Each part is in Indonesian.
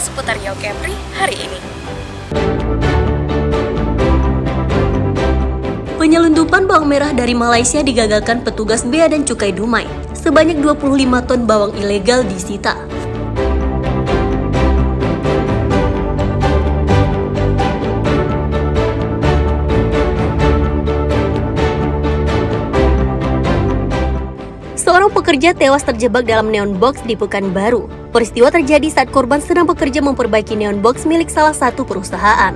Ulas seputar Riau Kepri hari ini. Penyelundupan bawang merah dari Malaysia digagalkan petugas Bea dan Cukai Dumai. Sebanyak 25 ton bawang ilegal disita. Seorang pekerja tewas terjebak dalam neon box di Pekanbaru. Peristiwa terjadi saat korban sedang bekerja memperbaiki neon box milik salah satu perusahaan.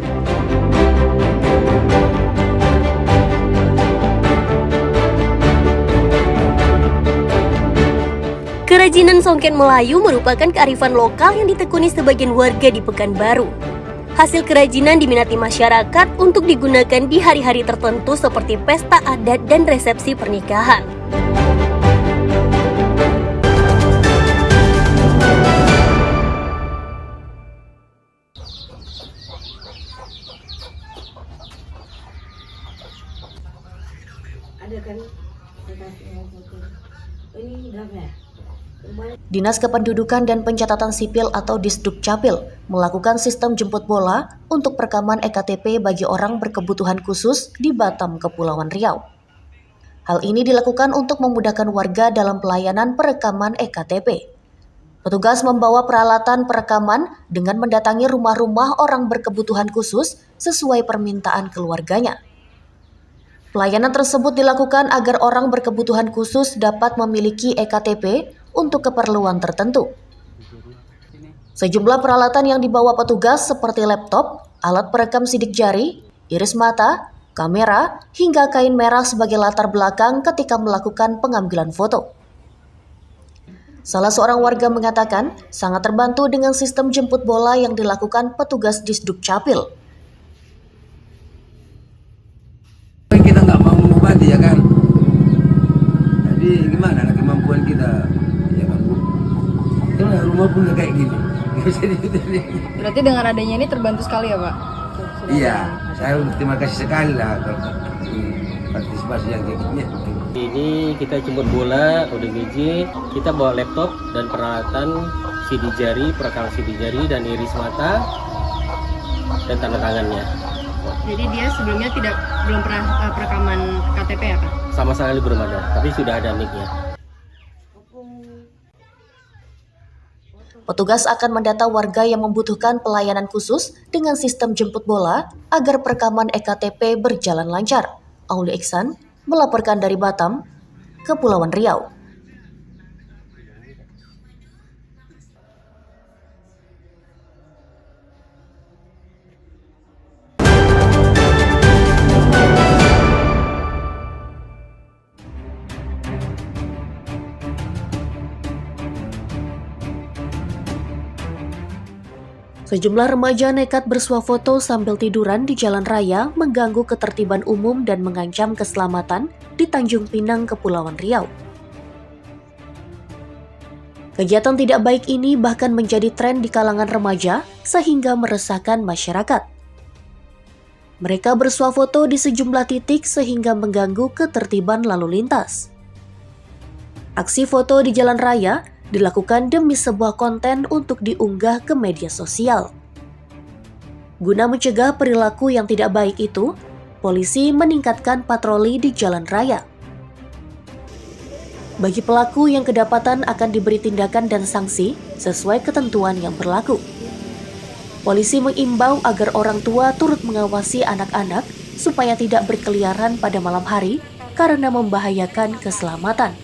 Kerajinan songket Melayu merupakan kearifan lokal yang ditekuni sebagian warga di Pekanbaru. Hasil kerajinan diminati masyarakat untuk digunakan di hari-hari tertentu seperti pesta adat dan resepsi pernikahan. Ada kan ini berapa ya? Dinas Kependudukan dan Pencatatan Sipil atau Disdukcapil melakukan sistem jemput bola untuk perekaman EKTP bagi orang berkebutuhan khusus di Batam, Kepulauan Riau. Hal ini dilakukan untuk memudahkan warga dalam pelayanan perekaman EKTP. Petugas membawa peralatan perekaman dengan mendatangi rumah-rumah orang berkebutuhan khusus sesuai permintaan keluarganya. Pelayanan tersebut dilakukan agar orang berkebutuhan khusus dapat memiliki EKTP untuk keperluan tertentu. Sejumlah peralatan yang dibawa petugas seperti laptop, alat perekam sidik jari, iris mata, kamera, hingga kain merah sebagai latar belakang ketika melakukan pengambilan foto. Salah seorang warga mengatakan sangat terbantu dengan sistem jemput bola yang dilakukan petugas Disdukcapil. Kita nggak mau mengobati ya kan, jadi gimana lah kemampuan kita ya kan, itulah rumah pun kayak gini. Berarti dengan adanya ini terbantu sekali ya Pak? Iya, saya terima kasih sekali lah kalau partisipasi yang kayak gini. Ini kita jemput bola, ODGJ, kita bawa laptop dan peralatan sidik jari, perekaman sidik jari dan iris mata dan tanda tangannya. Jadi dia sebelumnya belum pernah perekaman KTP ya Kak? Sama sekali belum ada, tapi sudah ada nicknya. Petugas akan mendata warga yang membutuhkan pelayanan khusus dengan sistem jemput bola agar perekaman EKTP berjalan lancar. Auli Iksan melaporkan dari Batam, Kepulauan Riau. Sejumlah remaja nekat bersuah foto sambil tiduran di jalan raya mengganggu ketertiban umum dan mengancam keselamatan di Tanjung Pinang, Kepulauan Riau. Kegiatan tidak baik ini bahkan menjadi tren di kalangan remaja sehingga meresahkan masyarakat. Mereka bersuah foto di sejumlah titik sehingga mengganggu ketertiban lalu lintas. Aksi foto di jalan raya dilakukan demi sebuah konten untuk diunggah ke media sosial. Guna mencegah perilaku yang tidak baik itu, polisi meningkatkan patroli di jalan raya. Bagi pelaku yang kedapatan akan diberi tindakan dan sanksi sesuai ketentuan yang berlaku. Polisi mengimbau agar orang tua turut mengawasi anak-anak supaya tidak berkeliaran pada malam hari karena membahayakan keselamatan.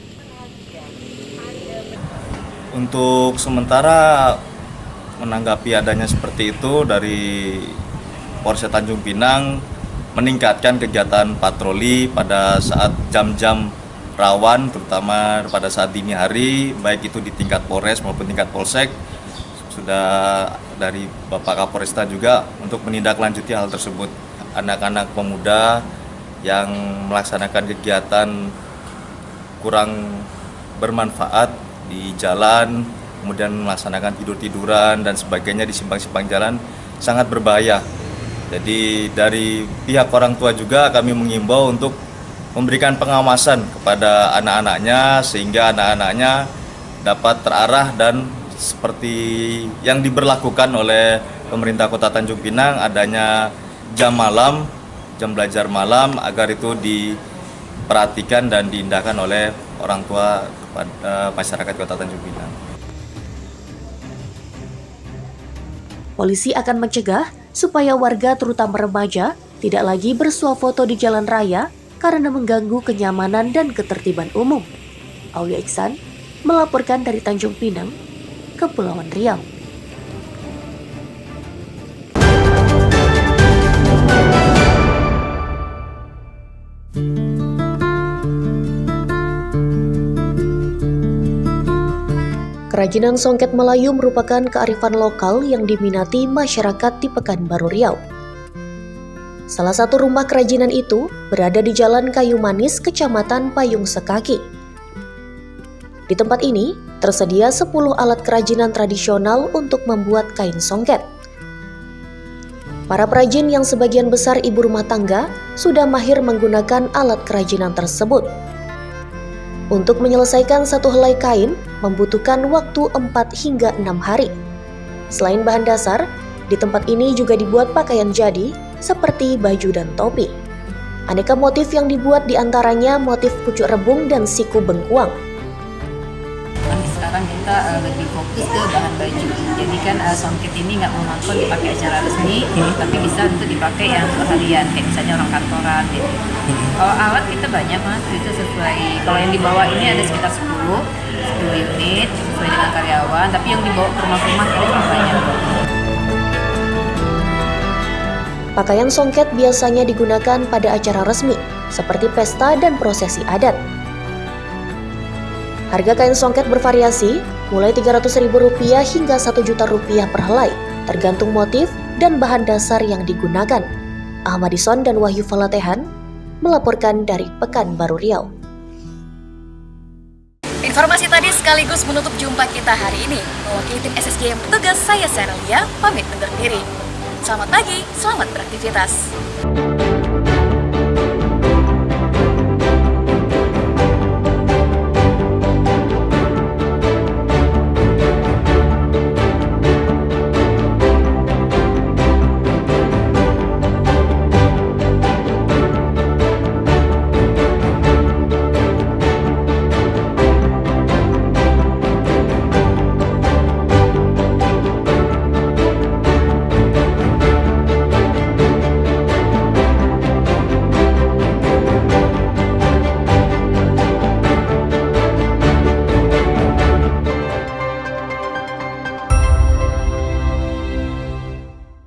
Untuk sementara menanggapi adanya seperti itu dari Polsek Tanjung Pinang meningkatkan kegiatan patroli pada saat jam-jam rawan, terutama pada saat dini hari, baik itu di tingkat Polres maupun tingkat Polsek. Sudah dari Bapak Kapolresta juga untuk menindaklanjuti hal tersebut. Anak-anak pemuda yang melaksanakan kegiatan kurang bermanfaat di jalan, kemudian melaksanakan tidur-tiduran dan sebagainya di simpang-simpang jalan sangat berbahaya. Jadi dari pihak orang tua juga kami mengimbau untuk memberikan pengawasan kepada anak-anaknya sehingga anak-anaknya dapat terarah dan seperti yang diberlakukan oleh pemerintah Kota Tanjung Pinang, adanya jam malam, jam belajar malam, agar itu diperhatikan dan diindahkan oleh orang tua kepada masyarakat Kota Tanjung Pinang. Polisi akan mencegah supaya warga terutama remaja tidak lagi bersuah foto di jalan raya karena mengganggu kenyamanan dan ketertiban umum. Aulia Iksan melaporkan dari Tanjung Pinang, Kepulauan Riau. Kerajinan songket Melayu merupakan kearifan lokal yang diminati masyarakat di Pekanbaru Riau. Salah satu rumah kerajinan itu berada di Jalan Kayu Manis, Kecamatan Payung Sekaki. Di tempat ini tersedia 10 alat kerajinan tradisional untuk membuat kain songket. Para perajin yang sebagian besar ibu rumah tangga sudah mahir menggunakan alat kerajinan tersebut. Untuk menyelesaikan satu helai kain membutuhkan waktu 4 hingga 6 hari. Selain bahan dasar, di tempat ini juga dibuat pakaian jadi seperti baju dan topi. Aneka motif yang dibuat diantaranya motif pucuk rebung dan siku bengkuang. Sekarang kita lebih fokus ke bahan baju. Jadi kan songket ini nggak monoton dipakai acara resmi, tapi bisa untuk dipakai yang harian, kayak misalnya orang kantoran gitu. Kalau alat kita banyak mas, itu sesuai. Kalau yang dibawa ini ada sekitar 10 unit sesuai dengan karyawan, tapi yang dibawa ke rumah-rumah itu lebih banyak. Pakaian songket biasanya digunakan pada acara resmi, seperti pesta dan prosesi adat. Harga kain songket bervariasi, mulai Rp300.000 hingga Rp1.000.000 per helai, tergantung motif dan bahan dasar yang digunakan. Ahmadison dan Wahyu Falatehan melaporkan dari Pekanbaru Riau. Informasi tadi sekaligus menutup jumpa kita hari ini. Mewakili tim SSG yang bertugas, saya Serelia, pamit undur diri. Selamat pagi, selamat beraktivitas.